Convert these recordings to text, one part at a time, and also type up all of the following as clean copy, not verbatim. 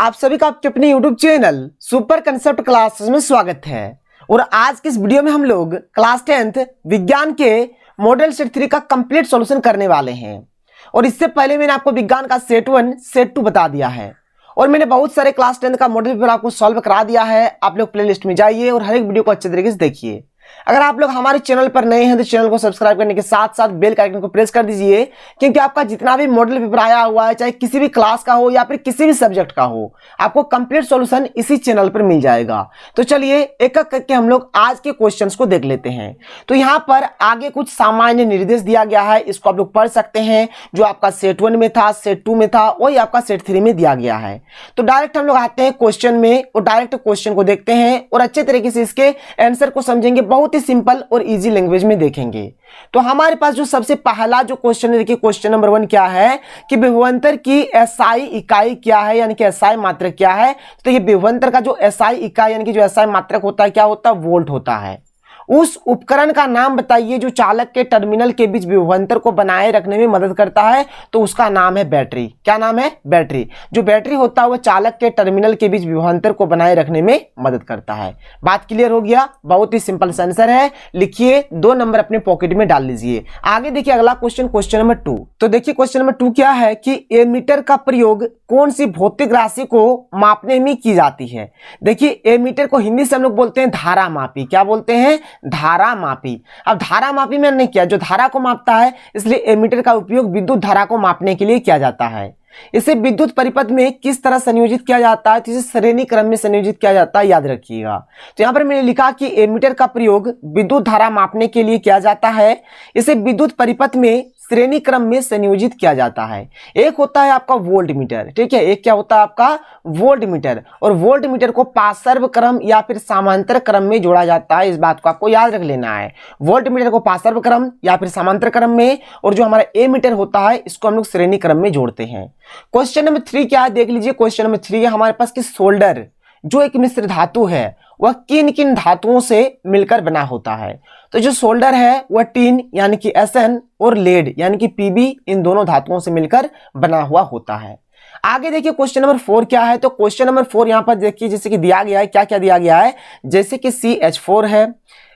आप सभी का आपके अपने YouTube channel super concept classes में स्वागत है। और आज के इस वीडियो में हम लोग क्लास 10th विज्ञान के मॉडल सेट 3 का कंप्लीट सॉल्यूशन करने वाले हैं। और इससे पहले मैंने आपको विज्ञान का सेट 1 सेट 2 बता दिया है और मैंने बहुत सारे क्लास 10th का मॉडल पेपर आपको सॉल्व करा दिया है। आप लोग प्लेलिस्ट में जाइए और हर एक वीडियो को अच्छे तरीके से देखिए। अगर आप लोग हमारे चैनल पर नए हैं तो चैनल को सब्सक्राइब करने के साथ साथ बेल का आइकन को प्रेस कर दीजिए, क्योंकि आपका जितना भी मॉडल पेपर आया हुआ है, चाहे किसी भी क्लास का हो या फिर किसी भी सब्जेक्ट का हो, आपको कंप्लीट सॉल्यूशन इसी चैनल पर मिल जाएगा। तो चलिए एक एक करके हम लोग आज के क्वेश्चंस को देख लेते हैं। तो यहाँ पर आगे कुछ सामान्य निर्देश दिया गया है, इसको आप लोग पढ़ सकते हैं। जो आपका सेट 1 में था, सेट 2 में था, वही आपका सेट 3 में दिया गया है। तो डायरेक्ट हम लोग आते हैं क्वेश्चन में और डायरेक्ट क्वेश्चन को देखते हैं और अच्छे तरीके से इसके आंसर को समझेंगे। बहुत ही सिंपल और इजी लैंग्वेज में देखेंगे। तो हमारे पास जो सबसे पहला जो क्वेश्चन है, देखिए क्वेश्चन नंबर 1 क्या है कि विभवांतर की एसआई इकाई क्या है, यानी कि एसआई मात्रक क्या है। तो ये विभवांतर का जो एसआई इकाई यानी कि जो एसआई मात्रक होता है, क्या होता है, वोल्ट होता है। उस उपकरण का नाम बताइए जो चालक के टर्मिनल के बीच विभवांतर को बनाए रखने में मदद करता है। तो उसका नाम है बैटरी। क्या नाम है? बैटरी। जो बैटरी होता है वह चालक के टर्मिनल के बीच विभवांतर को बनाए रखने में मदद करता है। बात क्लियर हो गया? बहुत ही सिंपल आंसर है। लिखिए, 2 नंबर अपने पॉकेट में डाल लीजिए। आगे देखिए अगला क्वेश्चन, क्वेश्चन नंबर 2। तो देखिए क्वेश्चन नंबर 2 क्या है कि एमीटर का प्रयोग कौन सी भौतिक राशि को मापने में की जाती है। देखिए एमीटर को हिंदी से हम लोग बोलते हैं धारा मापी। क्या बोलते हैं? धारा मापी। अब धारा मापी में नहीं किया, जो धारा को मापता है, इसलिए एमीटर का उपयोग विद्युत धारा को मापने के लिए किया जाता है। इसे विद्युत परिपथ में किस तरह संयोजित किया जाता है, तो इसे श्रेणी क्रम में संयोजित किया जाता है, याद रखिएगा। तो यहां पर मैंने लिखा कि एमीटर का प्रयोग विद्युत धारा मापने के लिए किया जाता है। इसे विद्युत परिपथ में श्रेणी क्रम में संयोजित किया जाता है। एक होता है आपका वोल्ट मीटर, ठीक है। एक क्या होता है आपका? Volt meter. और वोल्ट मीटर को पार्श्व क्रम या फिर समांतर क्रम में जोड़ा जाता है। इस बात को आपको याद रख लेना है। वोल्ट मीटर को पार्श्व क्रम या फिर समांतर क्रम में, और जो हमारा ए मीटर होता है इसको हम लोग श्रेणी क्रम में जोड़ते हैं। क्वेश्चन नंबर 3 क्या है, देख लीजिए। क्वेश्चन नंबर 3 है हमारे पास कि सोल्डर जो एक मिश्र धातु है वह किन किन धातुओं से मिलकर बना होता है। तो जो सोल्डर है वह टीन यानी कि SN और लेड यानी कि PB, इन दोनों धातुओं से मिलकर बना हुआ होता है। आगे देखिए क्वेश्चन नंबर 4 क्या है। तो क्वेश्चन नंबर 4 यहां पर देखिए जैसे कि दिया गया है, क्या क्या दिया गया है, जैसे कि CH4 है,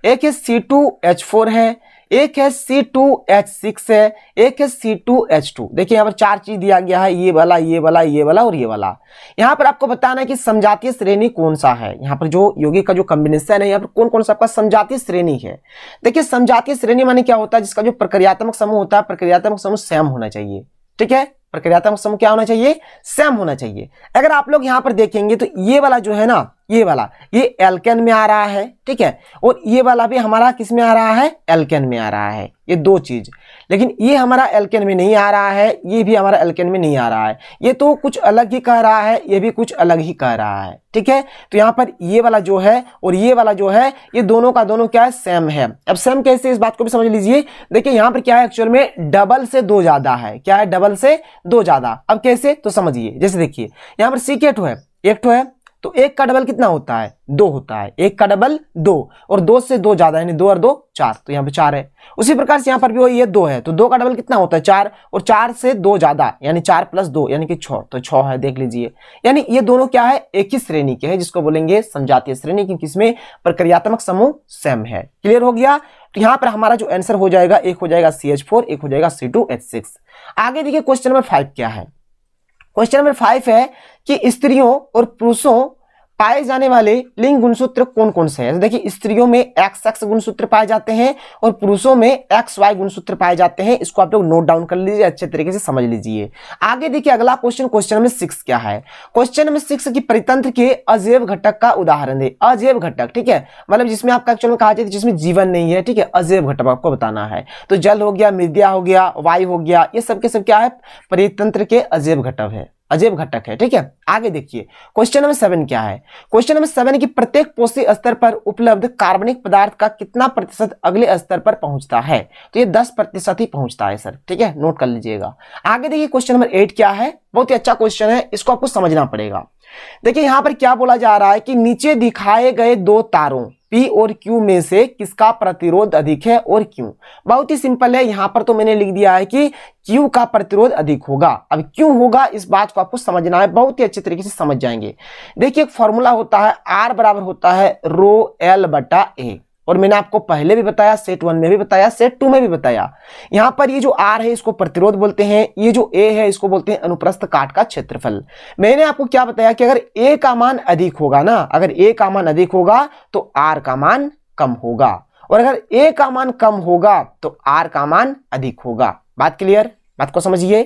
एक है C2H4 है, एक है C2H6 है, एक है C2H2। देखिए यहाँ पर 4 चीज दिया गया है, ये वाला, ये वाला, ये वाला और ये वाला। यहाँ पर आपको बताना है कि समजातीय श्रेणी कौन सा है। यहाँ पर जो यौगिक का जो कॉम्बिनेशन है, यहाँ पर कौन कौन सा आपका समजातीय श्रेणी है। देखिए समजातीय श्रेणी माने क्या होता है, जिसका जो प्रक्रियात्मक समूह होता है, प्रक्रियात्मक समूह सेम होना चाहिए, ठीक है। प्रक्रियात्मक समूह क्या होना चाहिए? सेम होना चाहिए। अगर आप लोग यहां पर देखेंगे तो ये वाला जो है ना, ये वाला, ये एल्केन में आ रहा है, ठीक है। और ये वाला भी हमारा किस में आ रहा है? एल्केन में आ रहा है। ये 2 चीज। लेकिन ये हमारा एल्केन में नहीं आ रहा है, ये भी हमारा एल्केन में नहीं आ रहा है। ये तो कुछ अलग ही कह रहा है, ये भी कुछ अलग ही कह रहा है, ठीक है। तो यहाँ पर ये वाला जो है और ये वाला जो है, ये दोनों का दोनों क्या है? सेम है। अब सेम कैसे, इस बात को भी समझ लीजिए। देखिए यहाँ पर क्या है, एक्चुअल में डबल से 2 ज्यादा है। क्या है? डबल से 2 ज्यादा। अब कैसे, तो समझिए। जैसे देखिए यहाँ पर C है, एक ठो है, तो 1 का डबल कितना होता है? 2 होता है। 1 का डबल 2, और 2 से 2 ज्यादा यानी 2 और 2 4, तो यहाँ पे 4 है। उसी प्रकार से यहाँ पर भी वही, ये 2 है, तो 2 का डबल कितना होता है? 4, और 4 से 2 ज्यादा यानी 4 + 2 यानी कि 6, तो 6 है। देख लीजिए, यानी ये दोनों क्या है? एक ही श्रेणी के हैं, जिसको बोलेंगे समजातीय श्रेणी, क्योंकि इसमें प्रक्रियात्मक समूह सेम है। क्लियर हो गया? तो यहाँ पर हमारा जो आंसर हो जाएगा, एक हो जाएगा CH4, एक हो जाएगा C2H6। आगे देखिए क्वेश्चन नंबर 5 क्या है। क्वेश्चन नंबर 5 है कि स्त्रियों और पुरुषों पाए जाने वाले लिंग गुणसूत्र कौन कौन से हैं। तो देखिए स्त्रियों में XX गुणसूत्र पाए जाते हैं और पुरुषों में XY गुणसूत्र पाए जाते हैं। इसको आप लोग नोट डाउन कर लीजिए, अच्छे तरीके से समझ लीजिए। आगे देखिए अगला क्वेश्चन, क्वेश्चन नंबर 6 क्या है। क्वेश्चन नंबर 6 की परितंत्र के अजैव घटक का उदाहरण दे। अजैव घटक, ठीक है, मतलब जिसमें आपका एक्चुअल में कहा जाए जिसमें जीवन नहीं है, ठीक है। अजैव घटक आपको बताना है। तो जल हो गया, मृदा हो गया, वायु हो गया, ये सब के सब क्या है? परितंत्र के अजैव घटक है, अजैव घटक है, ठीक है। आगे देखिए क्वेश्चन नंबर 7 क्या है। क्वेश्चन नंबर 7 की प्रत्येक पोषी स्तर पर उपलब्ध कार्बनिक पदार्थ का कितना प्रतिशत अगले स्तर पर पहुंचता है। तो ये 10% ही पहुंचता है सर, ठीक है, नोट कर लीजिएगा। आगे देखिए क्वेश्चन नंबर 8 क्या है। बहुत ही अच्छा क्वेश्चन है, इसको आपको समझना पड़ेगा। देखिए यहां पर क्या बोला जा रहा है कि नीचे दिखाए गए 2 तारों P और Q में से किसका प्रतिरोध अधिक है और क्यों? बहुत ही सिंपल है, यहां पर तो मैंने लिख दिया है कि Q का प्रतिरोध अधिक होगा। अब क्यों होगा इस बात को आपको समझना है, बहुत ही अच्छे तरीके से समझ जाएंगे। देखिए एक फॉर्मूला होता है, R बराबर होता है रो L बटा A, और मैंने आपको पहले भी बताया, सेट 1 में भी बताया, सेट 2 में भी बताया। यहां पर ये जो R है इसको प्रतिरोध बोलते हैं, ये जो A है इसको बोलते हैं अनुप्रस्थ काट का क्षेत्रफल। मैंने आपको क्या बताया कि अगर A का मान अधिक होगा ना, अगर A का मान अधिक होगा तो R का मान कम होगा, और अगर A का मान कम होगा तो R का मान अधिक होगा। बात क्लियर? बात को समझिए।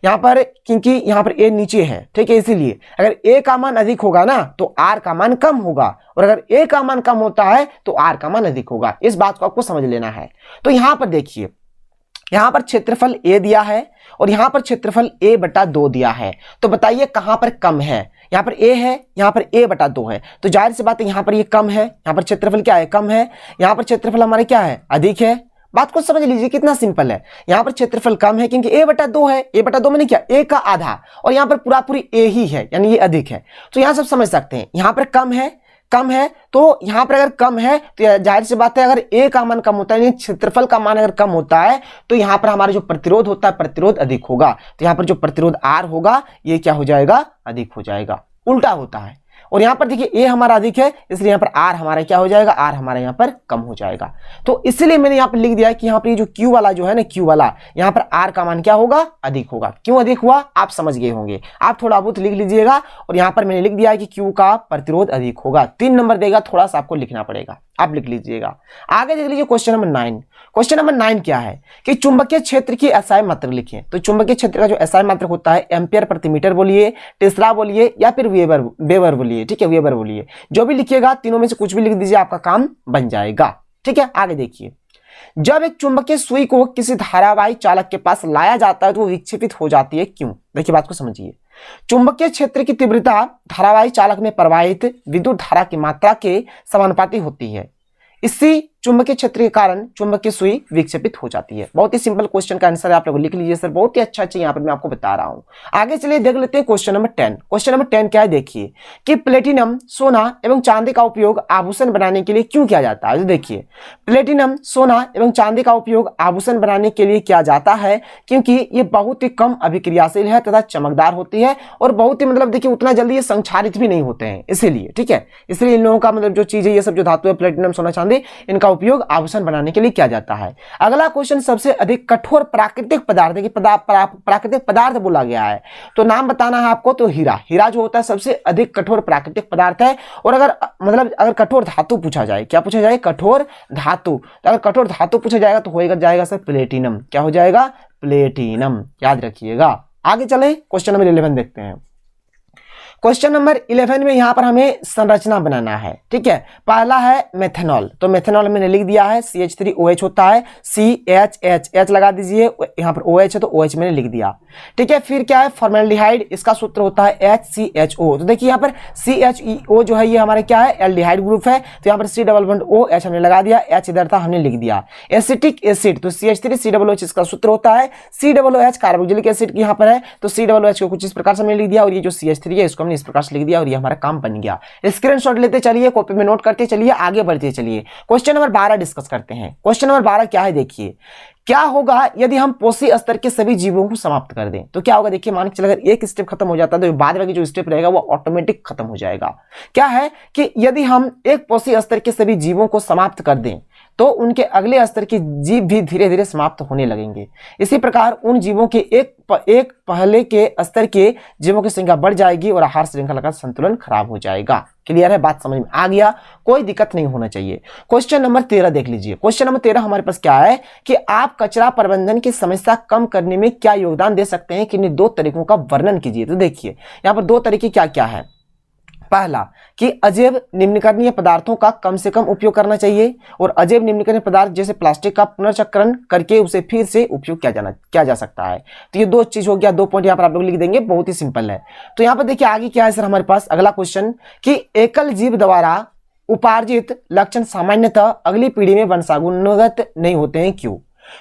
यहां पर क्योंकि यहां पर A नीचे है, ठीक है, इसीलिए अगर A का मान अधिक होगा ना तो R का मान कम होगा, और अगर A का मान कम होता है तो R का मान अधिक होगा। इस बात को आपको समझ लेना है। तो यहां पर देखिए, यहां पर क्षेत्रफल A दिया है और यहां पर क्षेत्रफल A बटा 2 दिया है। तो बताइए कहां पर कम है? यहां पर A है, यहां पर A बटा 2 है, तो जाहिर सी बात है यहां पर ये कम है, यहां पर क्षेत्रफल क्या है? कम है। यहां पर क्षेत्रफल हमारे क्या है? अधिक है। बात को समझ लीजिए कितना सिंपल है। यहां पर क्षेत्रफल कम है क्योंकि A बटा 2 है, A बटा 2 मैंने क्या? A का आधा, और यहां पर पूरा पूरी A ही है, यानी ये अधिक है। तो यहां सब समझ सकते हैं, यहां पर कम है, कम है, तो यहां पर अगर कम है तो जाहिर सी बात है अगर A का मान कम होता है, यानी क्षेत्रफल का मान अगर कम होता है तो यहां पर हमारा जो प्रतिरोध होता है, प्रतिरोध अधिक होगा। तो यहां पर जो प्रतिरोध R होगा ये क्या हो जाएगा? अधिक हो जाएगा। उल्टा होता है। और यहां पर देखिए A हमारा अधिक है, इसलिए यहां पर R हमारा क्या हो जाएगा? R हमारा यहां पर कम हो जाएगा। तो इसलिए मैंने यहां पर लिख दिया है कि यहां पर ये जो Q वाला जो है ना, Q वाला, यहां पर R का मान क्या होगा? अधिक होगा। क्यों अधिक हुआ आप समझ गए होंगे, आप थोड़ा बहुत लिख लीजिएगा। और यहां पर मैंने लिख दिया है कि Q का प्रतिरोध अधिक होगा। 3 नंबर देगा, थोड़ा सा आपको लिखना पड़ेगा, आप लिख लीजिएगा। आगे देख लीजिए क्वेश्चन नंबर 9। क्वेश्चन नंबर 9 क्या है कि चुंबकीय क्षेत्र की एसआई मात्रक लिखिए। तो चुंबकीय क्षेत्र का जो एसआई मात्रक होता है, एम्पियर प्रति मीटर बोलिए, टेस्ला बोलिए, या फिर वेबर बोलिए, ठीक है, वेबर बोलिए, जो भी लिखिएगा तीनों में से कुछ भी लिख दीजिए, आपका काम बन जाएगा। ठीक है, आगे देखिए, जब एक चुंबकीय सुई को किसी धारावाही चालक के पास लाया जाता है तो वो विक्षेपित हो जाती है, क्यों? देखिए बात को समझिए। चुंबकीय क्षेत्र की तीव्रता धारावाही चालक में प्रवाहित विद्युत धारा की मात्रा के समानुपाती होती है। इसी चुंबकीय क्षेत्र के कारण चुंबकीय सुई विक्षेपित हो जाती है। बहुत ही सिंपल क्वेश्चन का आंसर आप लोग लिख लीजिए सर, बहुत ही अच्छा यहाँ पर मैं आपको बता रहा हूं। आगे चलिए देख लेते हैं क्वेश्चन नंबर 10। क्वेश्चन नंबर 10 क्या है देखिए कि प्लेटिनम, सोना एवं चांदी का उपयोग आभूषण बनाने के लिए क्यों किया जाता है? तो देखिए प्लेटिनम, सोना एवं चांदी का उपयोग आभूषण बनाने के लिए किया जाता है क्योंकि ये बहुत ही कम अभिक्रियाशील है तथा चमकदार होती है, और बहुत ही मतलब देखिए उतना जल्दी ये संक्षारित भी नहीं होते हैं, इसीलिए। ठीक है, इसलिए इन लोगों का मतलब जो चीज है, ये सब जो धातु है, प्लेटिनम, सोना, चांदी, इनका उपयोग आभूषण बनाने के लिए किया जाता है। अगला क्वेश्चन, सबसे अधिक कठोर प्राकृतिक पदार्थ, देखिए प्राकृतिक पदार्थ बोला गया है तो नाम बताना है आपको। तो हीरा, हीरा जो होता है सबसे अधिक कठोर प्राकृतिक पदार्थ है। और अगर मतलब अगर कठोर धातु पूछा जाए, क्या पूछा जाए? कठोर धातु। तो अगर कठोर धातु पूछा जाएगा तो होएगा जाएगा सर प्लेटिनम। क्या हो जाएगा? प्लेटिनम, याद रखिएगा। आगे चले क्वेश्चन नंबर 11 देखते हैं। क्वेश्चन नंबर 11 में यहां पर हमें संरचना बनाना है। ठीक है, पहला है मेथनॉल। तो मेथनॉल मैंने लिख दिया है CH3OH होता है, CHH लगा दीजिए, यहां पर OH है तो OH मैंने लिख दिया। ठीक है, फिर क्या है? फॉर्मेल्डिहाइड, इसका सूत्र होता है HCHO। तो देखिए यहां पर CHO जो है ये हमारे क्या है? एल्डिहाइड ग्रुप है, तो यहां पर C=OH हमने लगा दिया, H इधर था हमने लिख दिया। एसिटिक एसिड, तो CH3COOH इसका सूत्र होता है, COOH कार्बोक्सिलिक एसिड की यहां पर है तो COOH को कुछ इस प्रकार से हमने लिख दिया, और ये जो CH3 है इसको इस प्रकार से लिख दिया, और ये हमारा काम बन गया। स्क्रीनशॉट लेते चलिए, कॉपी में नोट करते चलिए, आगे बढ़ते चलिए। क्वेश्चन नंबर 12 डिस्कस करते हैं। क्वेश्चन नंबर 12 क्या है देखिए, क्या होगा यदि हम पोषी स्तर के सभी जीवों को समाप्त कर दें? तो क्या होगा देखिए, मान के चलिए अगर एक स्टेप खत्म हो जाता है तो बाद में जो स्टेप रहेगा वो ऑटोमेटिक खत्म हो जाएगा। क्या है कि यदि हम एक पोषी स्तर के सभी जीवों को समाप्त कर दें तो उनके अगले स्तर के जीव भी धीरे धीरे समाप्त होने लगेंगे। इसी प्रकार उन जीवों के एक पहले के स्तर के जीवों की संख्या बढ़ जाएगी और आहार श्रृंखला का संतुलन खराब हो जाएगा। क्लियर है? बात समझ में आ गया? कोई दिक्कत नहीं होना चाहिए। क्वेश्चन नंबर 13 देख लीजिए। क्वेश्चन नंबर 13 हमारे पास क्या है कि आप कचरा प्रबंधन की समस्या कम करने में क्या योगदान दे सकते हैं, किन्हीं 2 तरीकों का वर्णन कीजिए। तो देखिए यहाँ पर 2 तरीके क्या क्या है। पहला कि अजैव निम्नकरणीय पदार्थों का कम से कम उपयोग करना चाहिए, और अजैव निम्नकरणीय पदार्थ जैसे प्लास्टिक का पुनर्चक्रण करके उसे फिर से उपयोग किया जा सकता है। तो ये 2 चीज हो गया, 2 पॉइंट यहाँ पर आप लोग लिख देंगे, बहुत ही सिंपल है। तो यहाँ पर देखिए आगे क्या है सर हमारे पास अगला क्वेश्चन कि एकल जीव द्वारा उपार्जित लक्षण सामान्यतः अगली पीढ़ी में वंशानुगत नहीं होते हैं, क्यों?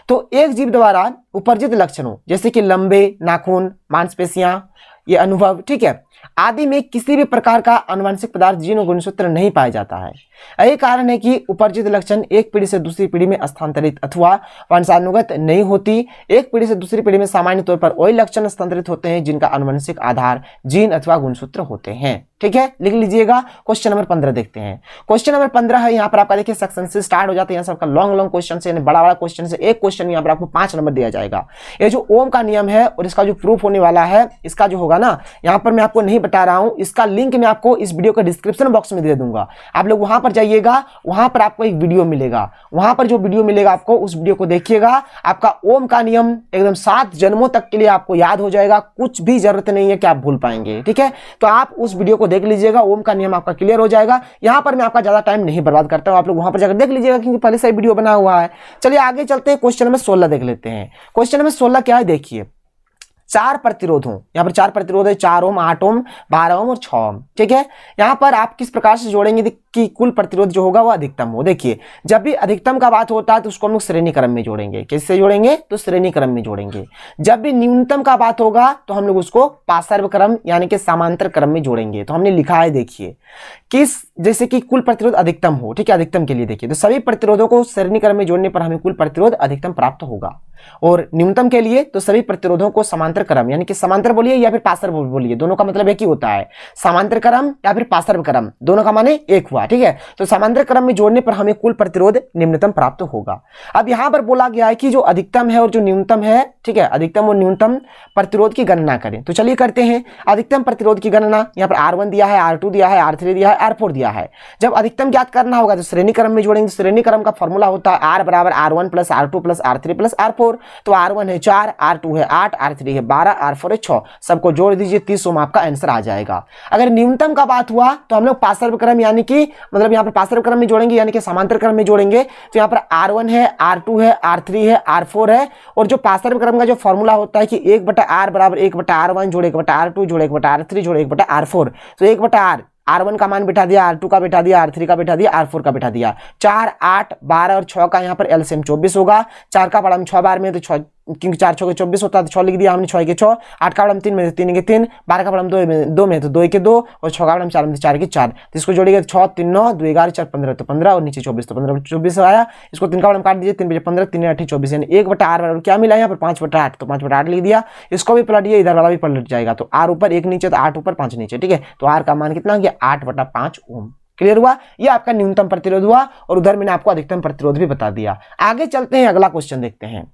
तो एक जीव द्वारा उपार्जित लक्षणों जैसे कि लंबे नाखून, मांसपेशियां, ये अनुभव, ठीक है, आदि में किसी भी प्रकार का आनुवंशिक पदार्थ जीन और गुणसूत्र नहीं पाया जाता है। यही कारण है कि उपर्जित लक्षण एक पीढ़ी से दूसरी पीढ़ी में स्थानांतरित अथवा वंशानुगत नहीं होती। एक पीढ़ी से दूसरी पीढ़ी में सामान्य तौर पर वही लक्षण स्थानांतरित होते हैं जिनका आनुवंशिक आधार जीन अथवा गुणसूत्र होते हैं। ठीक है, लिख लीजिएगा। क्वेश्चन नंबर 15 देखते हैं। क्वेश्चन नंबर 15 है, यहाँ पर आपका देखिए सेक्शन से स्टार्ट हो जाता है। यहाँ सबका लॉन्ग क्वेश्चन से, बड़ा बड़ा क्वेश्चन से एक क्वेश्चन यहाँ पर आपको 5 नंबर दिया जाएगा। ये जो ओम का नियम है और इसका जो प्रूफ होने वाला है, इसका जो होगा ना, यहाँ पर मैं आपको नहीं बता रहा हूँ, इसका लिंक मैं आपको इस वीडियो के डिस्क्रिप्शन बॉक्स में दे दूंगा। आप लोग वहां पर जाइएगा, वहां पर आपको एक वीडियो मिलेगा, वहां पर जो वीडियो मिलेगा आपको, उस वीडियो को देखिएगा। आपका ओम का नियम एकदम 7 जन्मों तक के लिए आपको याद हो जाएगा, कुछ भी जरूरत नहीं है कि आप भूल पाएंगे। ठीक है, तो आप उस वीडियो को देख लीजिएगा, ओम का नियम आपका क्लियर हो जाएगा। यहां पर मैं आपका ज्यादा टाइम नहीं बर्बाद करता हूं, आप लोग वहां पर जाकर देख लीजिएगा क्योंकि पहले से वीडियो बना हुआ है। चलिए आगे चलते हैं, क्वेश्चन नंबर 16 देख लेते हैं। क्वेश्चन नंबर 16 क्या है, देखिए 4 प्रतिरोध हो, यहाँ पर 4 प्रतिरोध है, 4 ओम, 8 ओम, 12 ओम और 6 ओम। ठीक है, यहाँ पर आप किस प्रकार से जोड़ेंगे कि कुल प्रतिरोध जो होगा वो अधिकतम हो। देखिए जब भी अधिकतम का बात होता है तो उसको हम लोग श्रेणी क्रम में जोड़ेंगे। किससे जोड़ेंगे, तो श्रेणी क्रम में जोड़ेंगे। जब भी न्यूनतम का बात होगा तो हम लोग उसको पार्श्व क्रम यानी कि समांतर क्रम में जोड़ेंगे। तो हमने लिखा है, देखिए किस, जैसे कि कुल प्रतिरोध अधिकतम हो, ठीक है, अधिकतम के लिए देखिए तो सभी प्रतिरोधों को श्रेणी क्रम में जोड़ने पर हमें कुल प्रतिरोध अधिकतम प्राप्त होगा। और न्यूनतम के लिए तो सभी प्रतिरोधों को समांतर क्रम यानी कि समांतर बोलिए या फिर पार्श्व बोलिए, दोनों का मतलब एक ही होता है। समांतर क्रम या फिर पार्श्व क्रम, दोनों का माने एक हुआ। ठीक है, तो समांतर क्रम में जोड़ने पर हमें कुल प्रतिरोध निम्नतम प्राप्त होगा। अब यहां पर बोला गया है कि जो अधिकतम है और जो न्यूनतम है, ठीक है, अधिकतम और न्यूनतम प्रतिरोध की गणना करें। तो चलिए करते हैं अधिकतम प्रतिरोध की गणना। यहाँ पर R1 दिया है, R2 दिया है, R3 दिया है, R4 दिया है। जब अधिकतम ज्ञात करना होगा तो श्रेणी क्रम में जोड़ेंगे। श्रेणी क्रम का फॉर्मूला होता है R बराबर R1 plus R2 plus R3 plus R4। तो R1 है 4, R2 है 8, R3 है 12, R4 है 6, सबको जोड़ दीजिए, 30 ओम आपका आंसर आ जाएगा। अगर न्यूनतम का बात हुआ तो हम लोग पार्श्व क्रम यानी कि मतलब यहाँ पर पार्श्व क्रम में जोड़ेंगे यानी कि समांतर क्रम में जोड़ेंगे। तो यहाँ पर R1 है, R2 है, R3 है, R4 है। और जो पार्श्व क्रम का जो फॉर्मूला होता है कि 1/R बराबर 1/R1 जोड़ 1/R2 जोड़ 1/R3 जोड़ 1/R4। तो 1/R, R1 का मान बिठा दिया, R2 का बिठा दिया, R3 का बिठा दिया, R4 का बिठा दिया। 4, 8, 12 और 6 का यहाँ पर एलसीएम 24 होगा। 4 का बड़ा 6 बार में तो 6, क्योंकि 4 6 के 24 होता है तो 6 लिख दिया हमने, 6 के 6। 8 का बड़ा 3 में 3 के 3, 12 का बड़ा 2 में तो 2 के 2 और 6 का बड़ा 4 में 4 के 4। तो इसको जोड़िएगा 6 3 9 2 11 4 15 तो 15 और नीचे 24 तो 15 24 आया। इसको 3 का बड़ा काट दीजिए, 3 बजे 15 3 8 24 यानी 1/R बराबर क्या मिला यहाँ पर 5/8। तो 5/8 लिख दिया। इसको भी पलटिए, इधर वाला भी पलट जाएगा। तो R ऊपर 1 नीचे तो 8 ऊपर 5 नीचे। ठीक है, तो R का मान कितना हो गया, 8/5 ओम। क्लियर हुआ, ये आपका न्यूनतम प्रतिरोध हुआ और उधर मैंने आपको अधिकतम प्रतिरोध भी बता दिया। आगे चलते हैं, अगला क्वेश्चन देखते हैं।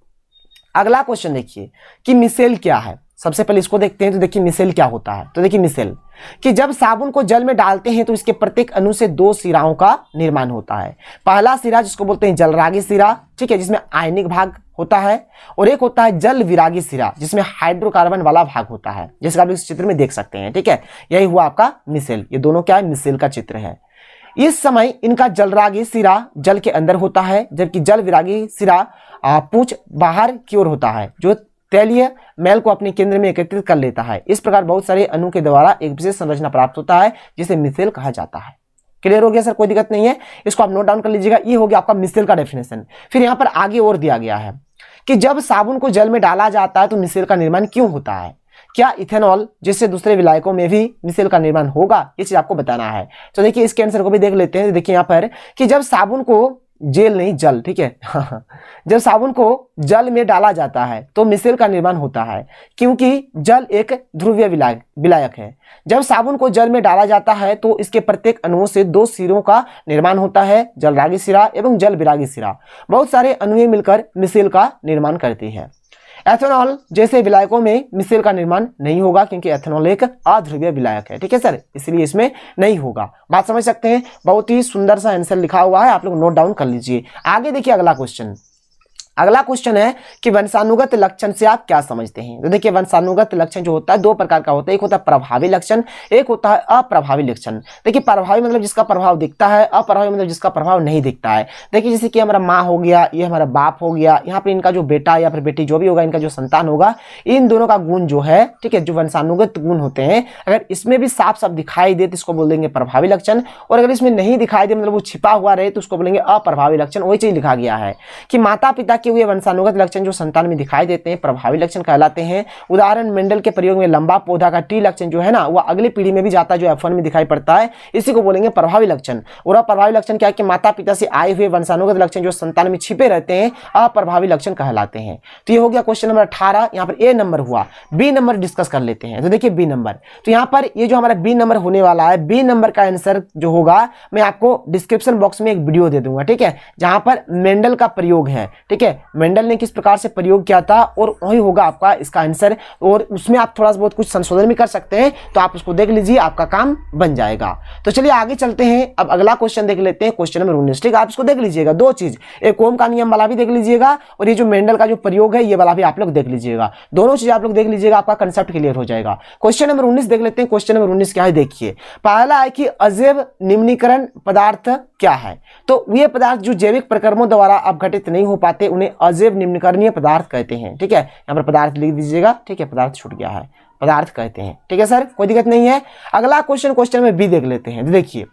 अगला क्वेश्चन देखिए कि मिसेल क्या है। सबसे पहले इसको देखते हैं। तो देखिए मिसेल क्या होता है। तो देखिए मिसेल कि जब साबुन को जल में डालते हैं तो इसके प्रत्येक अणु से 2 सिराओं का निर्माण होता है। पहला सिरा जिसको बोलते हैं जलरागी सिरा, ठीक है, जिसमें आयनिक भाग होता है, और एक होता है जल विरागी सिरा जिसमें हाइड्रोकार्बन वाला भाग होता है, जैसे आप इस चित्र में देख सकते हैं। ठीक है, यही हुआ आपका मिसेल। ये दोनों क्या है, मिसेल का चित्र है। इस समय इनका जलरागी सिरा जल के अंदर होता है, जबकि जल विरागी सिरा पूंछ बाहर की ओर होता है, जो तैलीय मैल को अपने केंद्र में एकत्रित कर लेता है। इस प्रकार बहुत सारे अणु के द्वारा एक विशेष संरचना प्राप्त होता है जिसे मिसेल कहा जाता है। क्लियर हो गया सर, कोई दिक्कत नहीं है, इसको आप नोट डाउन कर लीजिएगा। ये हो गया आपका मिसेल का डेफिनेशन। फिर यहाँ पर आगे और दिया गया है कि जब साबुन को जल में डाला जाता है तो मिसेल का निर्माण क्यों होता है। क्या इथेनॉल जैसे दूसरे विलायकों में भी मिसेल का निर्माण होगा, ये चीज आपको बताना है। तो देखिए इसके आंसर को भी देख लेते हैं। देखिए यहाँ पर कि जब साबुन को जेल नहीं जल, ठीक है जब साबुन को जल में डाला जाता है तो मिसेल का निर्माण होता है, क्योंकि जल एक ध्रुवीय विलायक है। जब साबुन को जल में डाला जाता है तो इसके प्रत्येक अणुओं से 2 सिरों का निर्माण होता है, जलरागी सिरा एवं जल विरागी सिरा। बहुत सारे अणुएं मिलकर मिसेल का निर्माण करती है। एथेनॉल जैसे विलायकों में मिसेल का निर्माण नहीं होगा, क्योंकि एथेनॉल एक अध्रुवीय विलायक है। ठीक है सर, इसलिए इसमें नहीं होगा। बात समझ सकते हैं, बहुत ही सुंदर सा आंसर लिखा हुआ है, आप लोग नोट डाउन कर लीजिए। आगे देखिए अगला क्वेश्चन। अगला क्वेश्चन है कि वंशानुगत लक्षण से आप क्या समझते हैं। तो देखिए वंशानुगत लक्षण जो होता है 2 प्रकार का होता है, एक होता है प्रभावी लक्षण, एक होता है अप्रभावी लक्षण। देखिए प्रभावी मतलब जिसका प्रभाव दिखता है, अप्रभावी मतलब जिसका प्रभाव नहीं दिखता है। देखिए जैसे कि हमारा माँ हो गया, ये हमारा बाप हो गया, यहाँ पर इनका जो बेटा या फिर बेटी जो भी होगा, इनका जो संतान होगा, इन दोनों का गुण जो है, ठीक है, जो वंशानुगत गुण होते हैं, अगर इसमें भी साफ साफ दिखाई दे तो इसको बोल देंगे प्रभावी लक्षण, और अगर इसमें नहीं दिखाई दे मतलब वो छिपा हुआ रहे तो उसको बोलेंगे अप्रभावी लक्षण। वही चीज लिखा गया है कि माता पिता किए हुए वंशानुगत लक्षण जो संतान में दिखाई देते हैं प्रभावी लक्षण कहलाते हैं। उदाहरण मेंडल के प्रयोग में लंबा पौधा का टी लक्षण जो है ना वह अगली पीढ़ी में भी जाता है, जो F1 में दिखाई पड़ता है, इसी को बोलेंगे प्रभावी लक्षण। और अप्रभावी लक्षण क्या है कि माता पिता से आए हुए वंशानुगत लक्षण जो संतान में छिपे रहते हैं अप्रभावी लक्षण कहलाते हैं। तो ये हो गया क्वेश्चन नंबर 18। यहाँ पर ए नंबर हुआ। बी नंबर डिस्कस कर लेते हैं। तो देखिए बी नंबर, तो यहाँ पर ये जो हमारा बी नंबर होने वाला है, बी नंबर का आंसर जो होगा मैं आपको डिस्क्रिप्शन बॉक्स में एक वीडियो दे दूंगा, ठीक है, जहां पर मेंडल का प्रयोग है, ठीक है, मेंडल ने किस प्रकार से प्रयोग किया था और वही होगा आपका इसका आंसर। और उसमें आप थोड़ा बहुत कुछ संशोधन भी कर सकते हैं, तो आप उसको देख लीजिए, आपका काम बन जाएगा। तो चलिए आगे चलते हैं। अब अगला क्वेश्चन देख लेते हैं, क्वेश्चन नंबर 19। ठीक है, आप इसको देख लीजिएगा, दो चीज, एक ओम का नियम वाला भी देख लीजिएगा और ये जो मेंडल का जो प्रयोग है ये वाला भी आप लोग देख लीजिएगा। दोनों चीज आप लोग देख लीजिएगा, आपका कंसेप्ट क्लियर हो जाएगा। क्वेश्चन नंबर 19 देख लेते हैं। क्वेश्चन नंबर 19 क्या है देखिए। पहला है कि अजैव निम्नीकरण पदार्थ क्या है। तो ये पदार्थ जो जैविक प्रक्रमों द्वारा अपघटित नहीं हो पाते उन्हें अजैव निम्नीकरणीय पदार्थ कहते हैं। ठीक है, यहाँ पर पदार्थ लिख दीजिएगा, ठीक है, पदार्थ छूट गया है, पदार्थ कहते हैं। ठीक है सर, कोई दिक्कत नहीं है। अगला क्वेश्चन, क्वेश्चन में बी देख लेते हैं। देखिए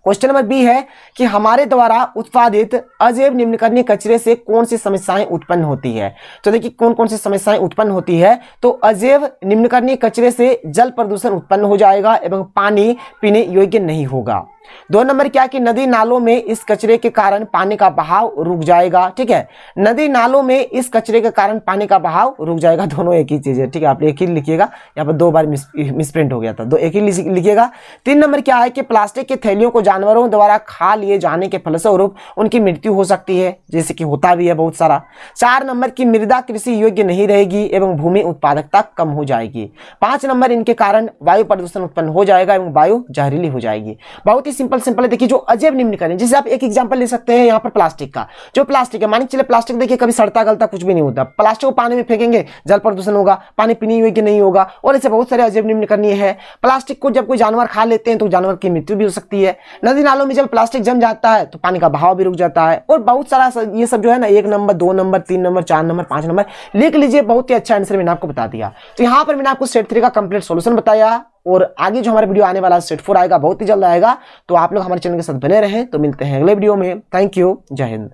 क्वेश्चन नंबर बी है कि हमारे द्वारा उत्पादित अजैव निम्नीकरणीय कचरे से कौन सी समस्याएं उत्पन्न होती है। तो देखिए कौन कौन सी समस्याएं उत्पन्न होती है। तो अजैव निम्नीकरणीय कचरे से जल प्रदूषण उत्पन्न हो जाएगा एवं पानी पीने योग्य नहीं होगा। 2 नंबर क्या कि नदी नालों में इस कचरे के कारण पानी का बहाव रुक जाएगा। ठीक है, नदी नालों में इस कचरे के कारण पानी का बहाव रुक जाएगा। दोनों एक ही चीज है, ठीक है, आप एक ही लिखिएगा, यहाँ पर 2 बार मिसप्रिंट हो गया था, एक ही लिखिएगा। 3 नंबर क्या है कि प्लास्टिक के थैलियों को जानवरों द्वारा खा लिए जाने के फलस्वरूप उनकी मृत्यु हो सकती है, जैसे कि होता भी है बहुत सारा। 4 नंबर की मृदा कृषि योग्य नहीं रहेगी एवं भूमि उत्पादकता कम हो जाएगी। 5 नंबर इनके कारण वायु प्रदूषण उत्पन्न हो जाएगा एवं वायु जहरीली हो जाएगी। बहुत ही सिंपल है। देखिए जो अजैव निम्नीकरण, जैसे आप एक एग्जांपल ले सकते हैं यहाँ पर प्लास्टिक का। जो प्लास्टिक है, मान के चले प्लास्टिक देखिए कभी सड़ता गलता कुछ भी नहीं होता, प्लास्टिक को पानी में फेंकेंगे जल प्रदूषण होगा, पानी पीने योग्य नहीं होगा। और ऐसे बहुत सारे अजैव निम्नीकरणीय है। प्लास्टिक को जब कोई जानवर खा लेते हैं तो जानवर की मृत्यु भी हो सकती है। नदी नालों में जब प्लास्टिक जम जाता है तो पानी का बहाव भी रुक जाता है। और बहुत सारा ये सब जो है ना 1 number 2 number 3 number 4 number 5 number लिख लीजिए। बहुत ही अच्छा आंसर मैंने आपको बता दिया। तो यहाँ पर मैंने आपको सेट 3 का कंप्लीट सॉल्यूशन बताया और आगे जो हमारा वीडियो आने वाला सेट 4 आएगा, बहुत ही जल्द आएगा। तो आप लोग हमारे चैनल के साथ बने रहें। तो मिलते हैं अगले वीडियो में। थैंक यू, जय हिंद।